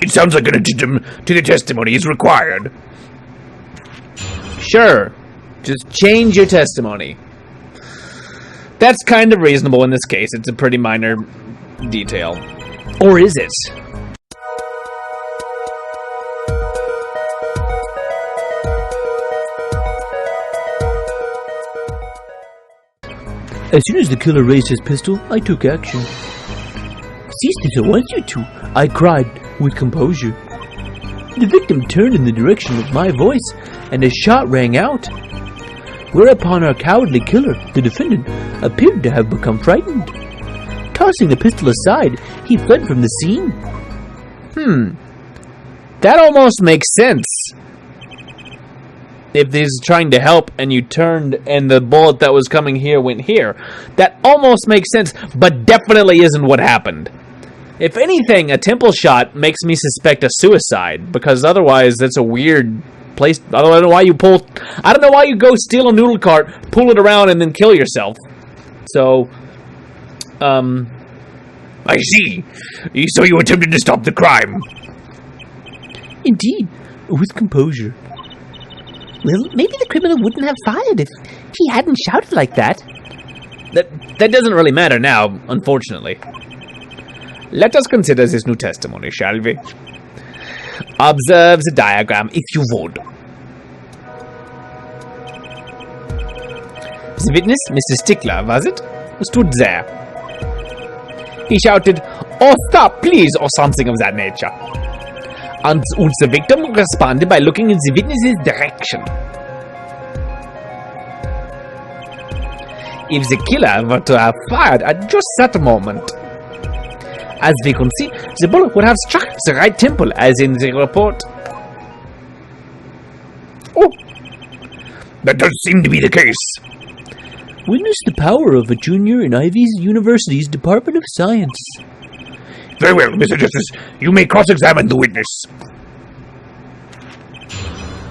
It sounds like an addendum to the testimony is required. Sure. Just change your testimony. That's kind of reasonable in this case. It's a pretty minor detail. Or is it? As soon as the killer raised his pistol, I took action. "Cease this at once, you two," I cried with composure. The victim turned in the direction of my voice, and a shot rang out. Whereupon our cowardly killer, the defendant, appeared to have become frightened. Tossing the pistol aside, he fled from the scene. That almost makes sense. If he's trying to help and you turned and the bullet that was coming here went here, that almost makes sense, but definitely isn't what happened. If anything, a temple shot makes me suspect a suicide, because otherwise that's a weird place. I don't know why you go steal a noodle cart, pull it around, and then kill yourself. So, I see. So you attempted to stop the crime. Indeed, with composure. Well, maybe the criminal wouldn't have fired if he hadn't shouted like that. That doesn't really matter now, unfortunately. Let us consider this new testimony, shall we? Observe the diagram, if you would. The witness, Mr. Stickler, was it? Stood there. He shouted, "Oh, stop, please," or something of that nature. And the victim responded by looking in the witness's direction. If the killer were to have fired at just that moment, as we can see, the bullet would have struck the right temple, as in the report. Oh, that does seem to be the case. Witness the power of a junior in Ivy's University's Department of Science. Very well, Mr. Justice. You may cross-examine the witness.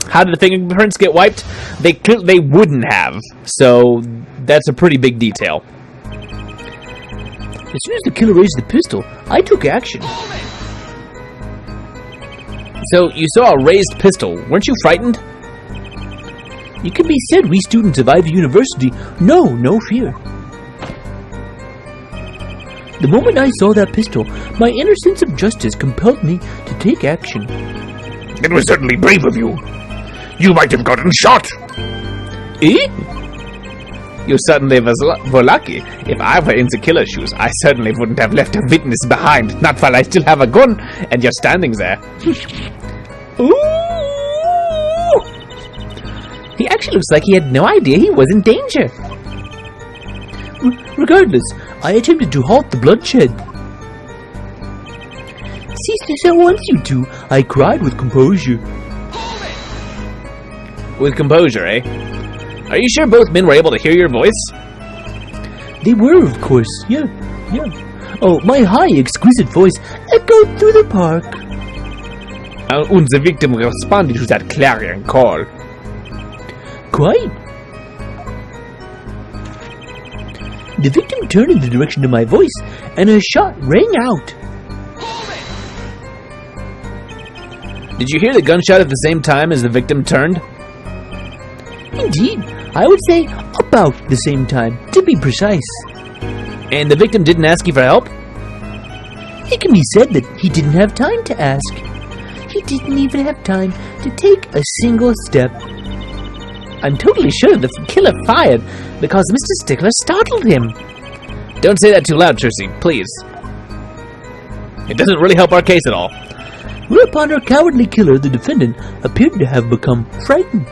How did the fingerprints get wiped? They wouldn't have. So that's a pretty big detail. As soon as the killer raised the pistol, I took action. So you saw a raised pistol. Weren't you frightened? It can be said we students of Ivy University know no fear. The moment I saw that pistol, my inner sense of justice compelled me to take action. It was certainly brave of you. You might have gotten shot. Eh? You certainly were lucky. If I were in the killer's shoes, I certainly wouldn't have left a witness behind. Not while I still have a gun and you're standing there. Ooh! He actually looks like he had no idea he was in danger. Regardless, I attempted to halt the bloodshed. "Cease this at once, you two," I cried with composure. With composure, eh? Are you sure both men were able to hear your voice? They were, of course. Yeah. Oh, my high, exquisite voice echoed through the park. And the victim responded to that clarion call. Quite. The victim turned in the direction of my voice, and a shot rang out. Did you hear the gunshot at the same time as the victim turned? Indeed, I would say about the same time, to be precise. And the victim didn't ask you for help? It can be said that he didn't have time to ask. He didn't even have time to take a single step. I'm totally sure the killer fired because Mr. Stickler startled him. Don't say that too loud, Trissy, please. It doesn't really help our case at all. Whereupon our cowardly killer, the defendant, appeared to have become frightened.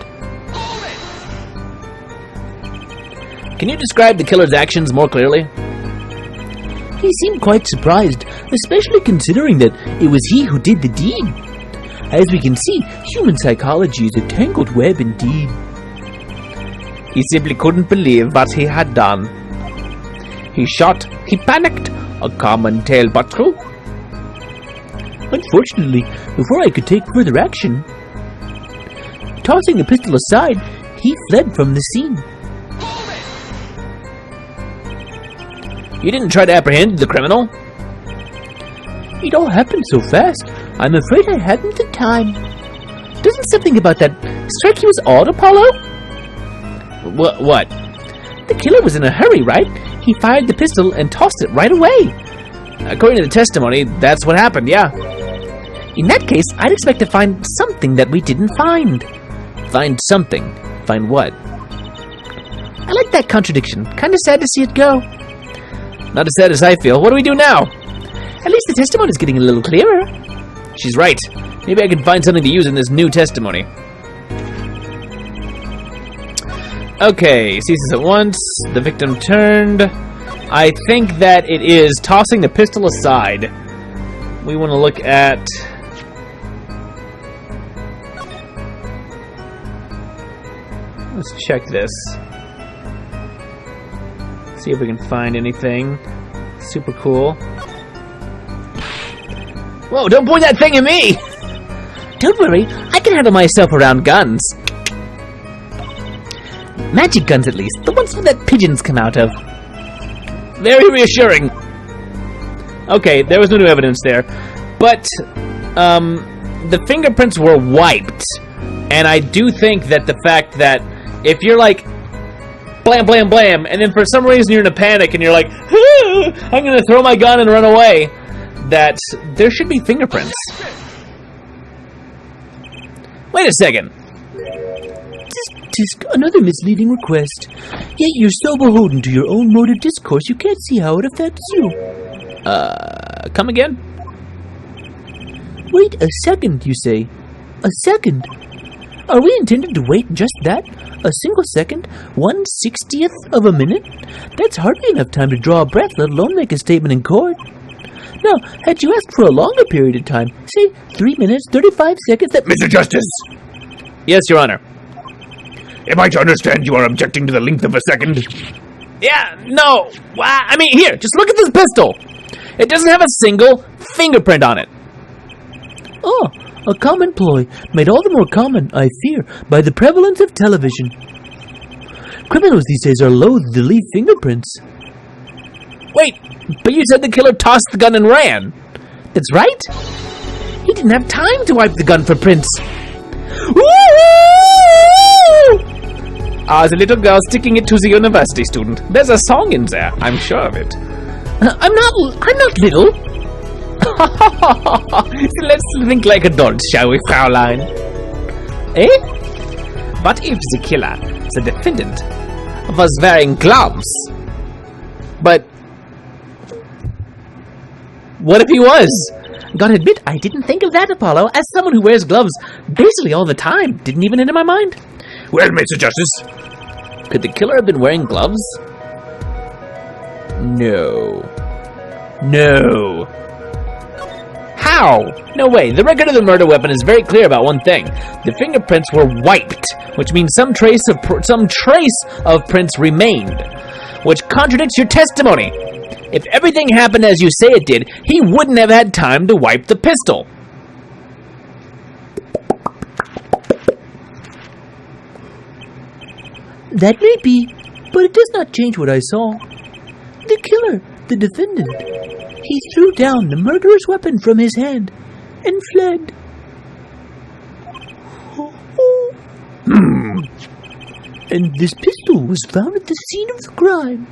Can you describe the killer's actions more clearly? He seemed quite surprised, especially considering that it was he who did the deed. As we can see, human psychology is a tangled web indeed. He simply couldn't believe what he had done. He shot, he panicked, a common tale but true. Unfortunately, before I could take further action, tossing the pistol aside, he fled from the scene. You didn't try to apprehend the criminal? It all happened so fast. I'm afraid I hadn't the time. Doesn't something about that strike you as odd, Apollo? What? The killer was in a hurry, right? He fired the pistol and tossed it right away. According to the testimony, that's what happened, yeah. In that case, I'd expect to find something that we didn't find. Find something? Find what? I like that contradiction. Kind of sad to see it go. Not as sad as I feel. What do we do now? At least the testimony's getting a little clearer. She's right. Maybe I can find something to use in this new testimony. Okay, ceases at once. The victim turned. I think that it is tossing the pistol aside. We want to look at... Let's check this. See if we can find anything super cool. Whoa, don't point that thing at me! Don't worry, I can handle myself around guns. Magic guns, at least. The ones that pigeons come out of. Very reassuring. Okay, there was no new evidence there. But, the fingerprints were wiped. And I do think that the fact that if you're like, blam, blam, blam, and then for some reason you're in a panic and you're like, I'm gonna throw my gun and run away, that there should be fingerprints. Wait a second. Tisk, another misleading request. Yet you're so beholden to your own mode of discourse you can't see how it affects you. Come again? Wait a second, you say. A second? Are we intended to wait just that? A single second? 1/60th of a minute? That's hardly enough time to draw a breath, let alone make a statement in court. Now, had you asked for a longer period of time, say 3 minutes, 35 seconds, that... Mr. Justice, Yes, Your Honor. am I to understand you are objecting to the length of a second? Yeah, no. I mean, here, just look at this pistol. It doesn't have a single fingerprint on it. Oh, a common ploy, made all the more common, I fear, by the prevalence of television. Criminals these days are loath to leave fingerprints. Wait, but you said the killer tossed the gun and ran. That's right. He didn't have time to wipe the gun for prints. As a little girl sticking it to the university student. There's a song in there, I'm sure of it. I'm not little. So let's think like adults, shall we, Fraulein? Eh? What if the killer, the defendant, was wearing gloves? But what if he was? Gotta admit, I didn't think of that, Apollo. As someone who wears gloves basically all the time, didn't even enter my mind. Well, Mr. Justice, Could the killer have been wearing gloves? No. No. How? No way. The record of the murder weapon is very clear about one thing. The fingerprints were wiped, which means some trace of prints remained, which contradicts your testimony. If everything happened as you say it did, he wouldn't have had time to wipe the pistol. That may be, but it does not change what I saw. The killer, the defendant, he threw down the murderous weapon from his hand and fled. And this pistol was found at the scene of the crime,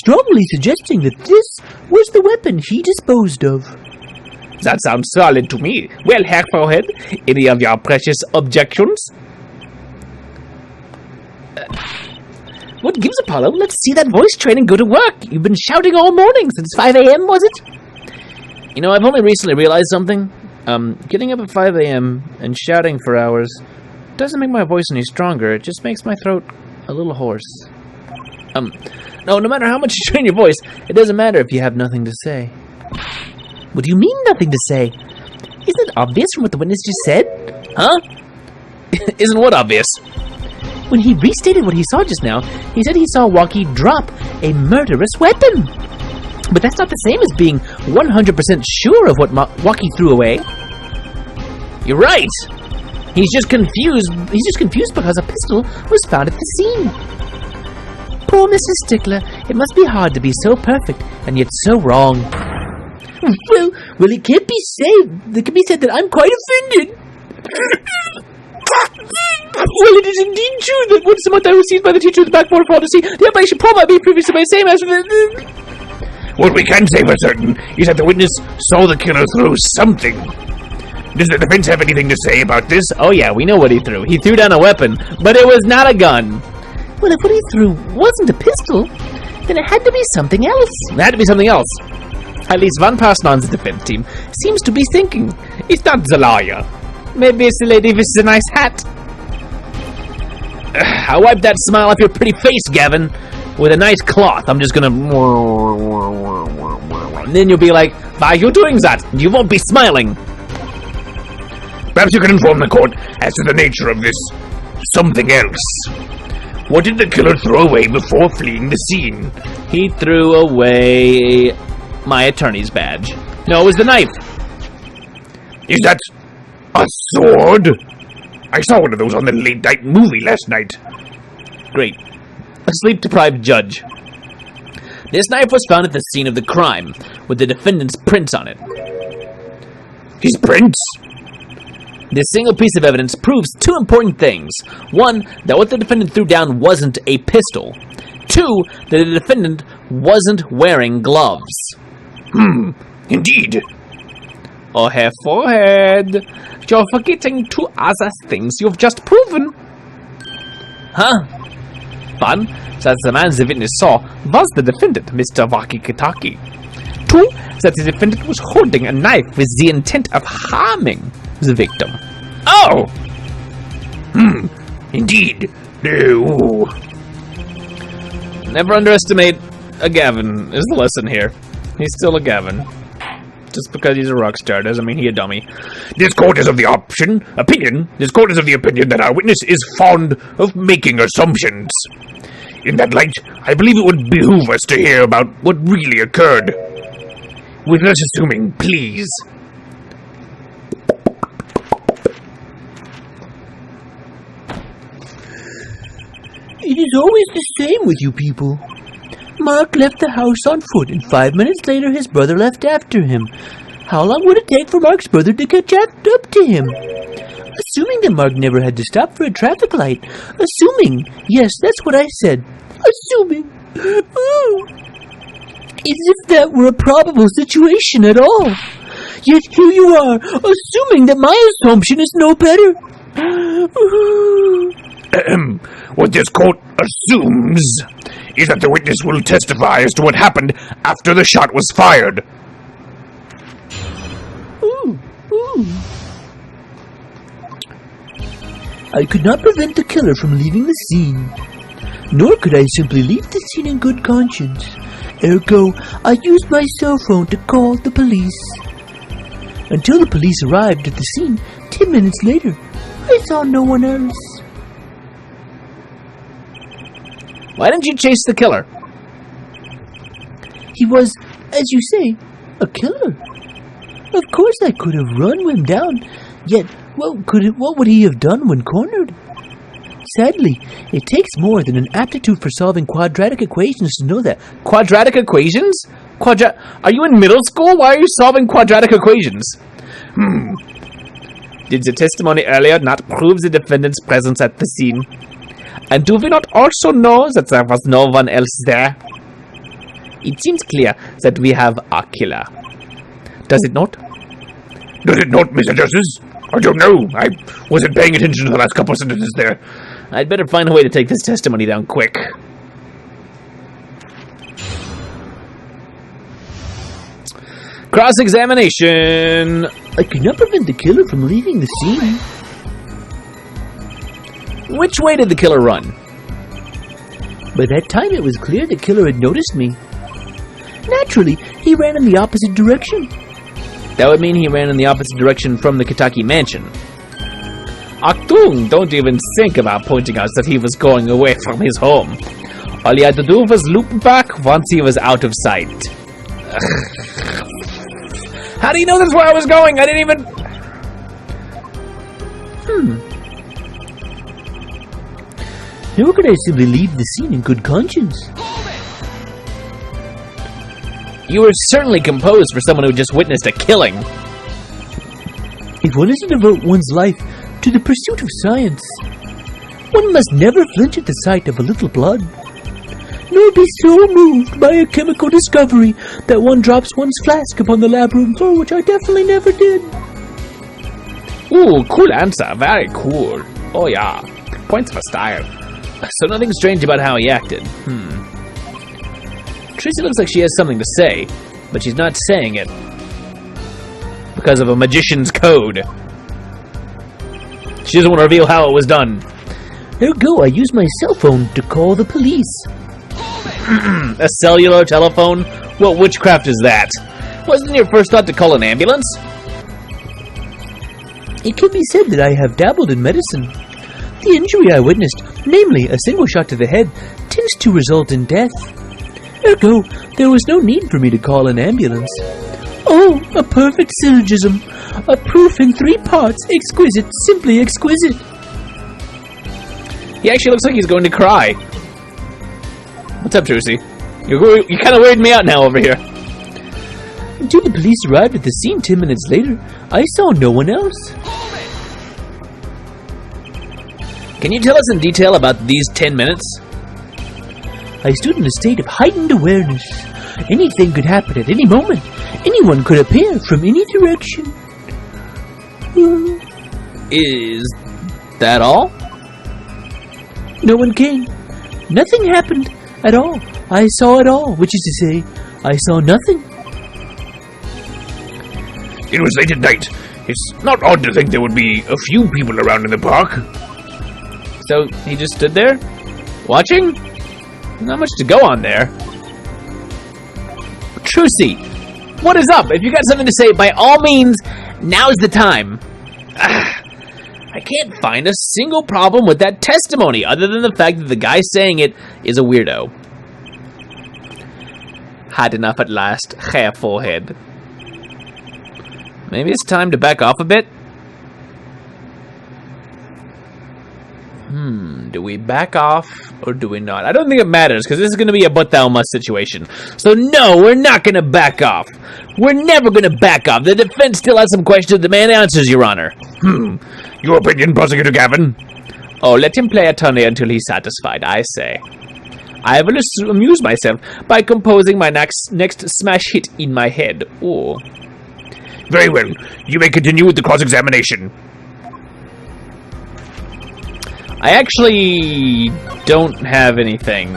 strongly suggesting that this was the weapon he disposed of. That sounds solid to me. Well, Herr Forehead, any of your precious objections? What gives, Apollo? Let's see that voice train and go to work. You've been shouting all morning since 5 a.m., was it? You know, I've only recently realized something. Getting up at 5 a.m. and shouting for hours doesn't make my voice any stronger. It just makes my throat a little hoarse. No matter how much you train your voice, it doesn't matter if you have nothing to say. What do you mean, nothing to say? Isn't it obvious from what the witness just said? Huh? Isn't what obvious? When he restated what he saw just now, he said he saw Walkie drop a murderous weapon. But that's not the same as being 100% sure of what Walkie threw away. You're right. He's just confused. He's just confused because a pistol was found at the scene. Poor Mrs. Stickler. It must be hard to be so perfect and yet so wrong. Well, it can't be said. It can be said that I'm quite offended. Well, it is indeed true that once a month I received by the teacher of the backboard for all to see the application form I made previously by the same as What we can say for certain is that the witness saw the killer throw something. Does the defense have anything to say about this? Oh yeah, we know what he threw. He threw down a weapon, but it was not a gun. Well, if what he threw wasn't a pistol, then it had to be something else. It had to be something else. At least one person on the defense team seems to be thinking, it's not the lawyer. Maybe it's the lady with the nice hat. I'll wipe that smile off your pretty face, Gavin, with a nice cloth. I'm just gonna... And then you'll be like, why are you doing that? You won't be smiling. Perhaps you can inform the court as to the nature of this something else. What did the killer throw away before fleeing the scene? He threw away my attorney's badge. No, it was the knife. Is that a sword? I saw one of those on the late-night movie last night. Great. A sleep-deprived judge. This knife was found at the scene of the crime, with the defendant's prints on it. His prints? This single piece of evidence proves two important things. One, that what the defendant threw down wasn't a pistol. Two, that the defendant wasn't wearing gloves. Indeed. Oh, her forehead. You're forgetting two other things you've just proven. Huh? One, that the man the witness saw was the defendant, Mr. Waki-Kitaki. Two, that the defendant was holding a knife with the intent of harming the victim. Oh! Indeed. No. Never underestimate a Gavin, is the lesson here. He's still a Gavin. Just because he's a rock star doesn't mean he's a dummy. This court is of the opinion that our witness is fond of making assumptions. In that light, I believe it would behoove us to hear about what really occurred. With less assuming, please. It is always the same with you people. Mark left the house on foot, and 5 minutes later his brother left after him. How long would it take for Mark's brother to catch up to him? Assuming that Mark never had to stop for a traffic light. Assuming. Yes, that's what I said. Assuming. As if that were a probable situation at all. Yet here you are, assuming that my assumption is no better. What this court assumes is that the witness will testify as to what happened after the shot was fired. I could not prevent the killer from leaving the scene. Nor could I simply leave the scene in good conscience. Ergo, I used my cell phone to call the police. Until the police arrived at the scene 10 minutes later, I saw no one else. Why didn't you chase the killer? He was, as you say, a killer. Of course I could have run him down, yet what would he have done when cornered? Sadly, it takes more than an aptitude for solving quadratic equations to know that. Quadratic equations? Are you in middle school? Why are you solving quadratic equations? Did the testimony earlier not prove the defendant's presence at the scene? And do we not also know that there was no one else there? It seems clear that we have a killer. Does it not? Does it not, Mr. Justice? I don't know. I wasn't paying attention to the last couple of sentences there. I'd better find a way to take this testimony down quick. Cross-examination. I could not prevent the killer from leaving the scene. Which way did the killer run? By that time it was clear the killer had noticed me. Naturally, he ran in the opposite direction. That would mean he ran in the opposite direction from the Kitaki mansion. Achtung, don't even think about pointing out that he was going away from his home. All he had to do was loop back once he was out of sight. How do you know that's where I was going? I didn't even... Nor could I simply leave the scene in good conscience. You were certainly composed for someone who just witnessed a killing. If one is to devote one's life to the pursuit of science, one must never flinch at the sight of a little blood, nor be so moved by a chemical discovery that one drops one's flask upon the lab room floor, which I definitely never did. Ooh, cool answer. Very cool. Oh yeah. Points for style. So nothing strange about how he acted. Tracy looks like she has something to say, but she's not saying it. Because of a magician's code. She doesn't want to reveal how it was done. Ergo, I use my cell phone to call the police. A cellular telephone? What witchcraft is that? Wasn't your first thought to call an ambulance? It can be said that I have dabbled in medicine. The injury I witnessed, namely a single shot to the head, tends to result in death. Ergo, there was no need for me to call an ambulance. Oh, a perfect syllogism. A proof in 3 parts. Exquisite, simply exquisite. He actually looks like he's going to cry. What's up, Tracy? You kind of weirded me out now over here. Until the police arrived at the scene 10 minutes later, I saw no one else. Can you tell us in detail about these 10 minutes? I stood in a state of heightened awareness. Anything could happen at any moment. Anyone could appear from any direction. Is that all? No one came. Nothing happened at all. I saw it all, which is to say, I saw nothing. It was late at night. It's not odd to think there would be a few people around in the park. So he just stood there? Watching? Not much to go on there. Trucy, what is up? If you got something to say, by all means, now's the time. I can't find a single problem with that testimony, other than the fact that the guy saying it is a weirdo. Had enough at last. Hair forehead. Maybe it's time to back off a bit? Do we back off or do we not? I don't think it matters, because this is going to be a but thou must situation. So no, we're not going to back off. We're never going to back off. The defense still has some questions to demand answers, Your Honor. Your opinion, Prosecutor Gavin? Oh, let him play attorney until he's satisfied, I say. I will amuse myself by composing my next smash hit in my head. Oh. Very well. You may continue with the cross-examination. I actually don't have anything.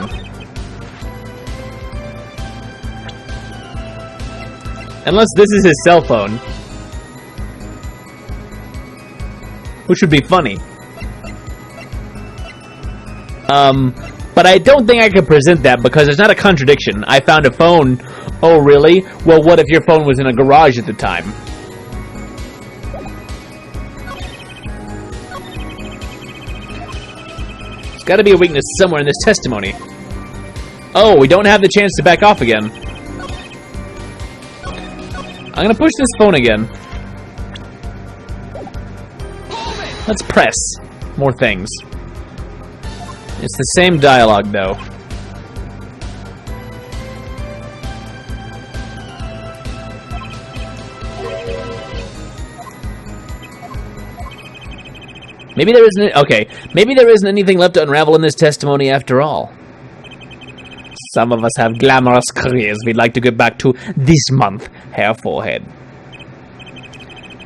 Unless this is his cell phone. Which would be funny. But I don't think I can present that because there's not a contradiction. I found a phone. Oh, really? Well, what if your phone was in a garage at the time? There's got to be a weakness somewhere in this testimony. Oh, we don't have the chance to back off again. I'm gonna push this phone again. Let's press more things. It's the same dialogue, though. Maybe there isn't... Okay, maybe there isn't anything left to unravel in this testimony after all. Some of us have glamorous careers we'd like to get back to this month, hair forehead.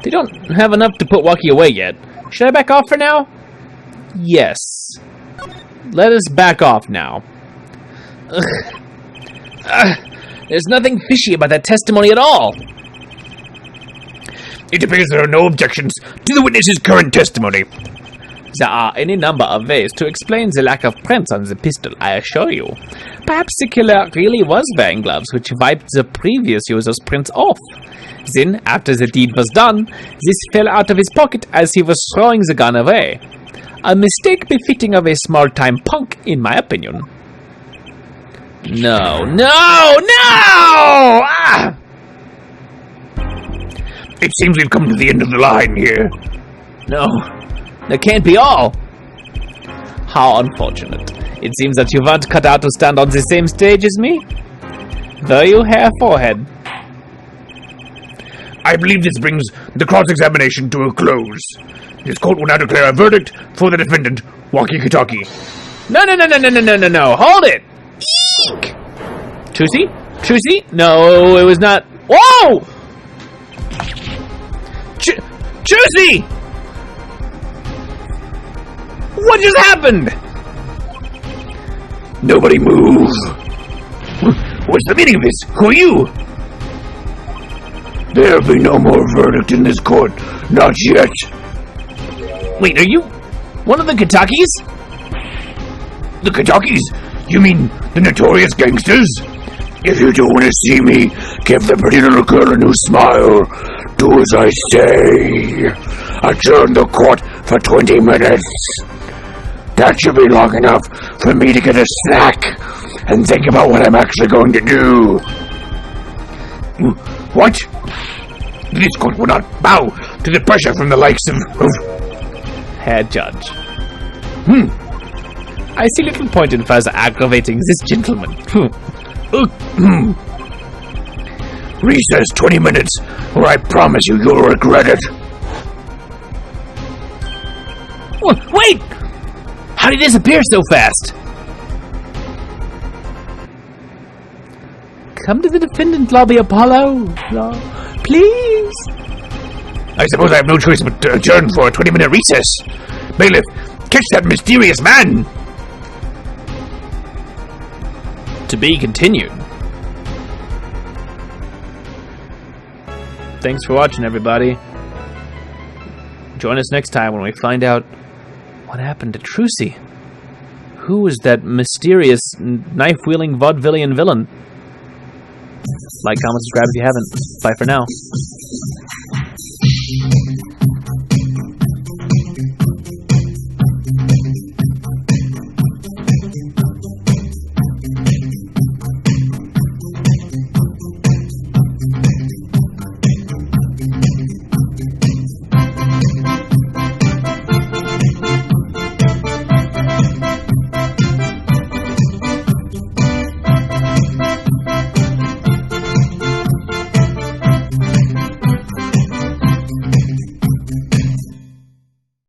They don't have enough to put Waukee away yet. Should I back off for now? Yes. Let us back off now. There's nothing fishy about that testimony at all. It appears there are no objections to the witness's current testimony. There are any number of ways to explain the lack of prints on the pistol, I assure you. Perhaps the killer really was wearing gloves which wiped the previous user's prints off. Then, after the deed was done, this fell out of his pocket as he was throwing the gun away. A mistake befitting of a small-time punk, in my opinion. No, no, no! Ah! It seems we've come to the end of the line here. No, that can't be all. How unfortunate. It seems that you weren't cut out to stand on the same stage as me. Though you have forehead. I believe this brings the cross-examination to a close. This court will now declare a verdict for the defendant, Walkie-Talkie. No. Hold it. Eek. Trucy? No, it was not. Whoa! Trucy! What just happened? Nobody move. What's the meaning of this? Who are you? There'll be no more verdict in this court. Not yet. Wait, are you one of the Kentuckys? The Kentuckys? You mean the notorious gangsters? If you don't want to see me, give the pretty little girl a new smile. Do as I say. Adjourn the court for 20 minutes. That should be long enough for me to get a snack and think about what I'm actually going to do. What? This court will not bow to the pressure from the likes of Head judge. I see little point in further aggravating this gentleman. Recess 20 minutes, or I promise you'll regret it. Wait! How did he disappear so fast? Come to the defendant lobby, Apollo. Please. I suppose I have no choice but to adjourn for a 20-minute recess. Bailiff, catch that mysterious man! To be continued. Thanks for watching, everybody. Join us next time when we find out what happened to Trucy. Who was that mysterious, knife-wielding vaudevillian villain? Like, comment, subscribe if you haven't. Bye for now.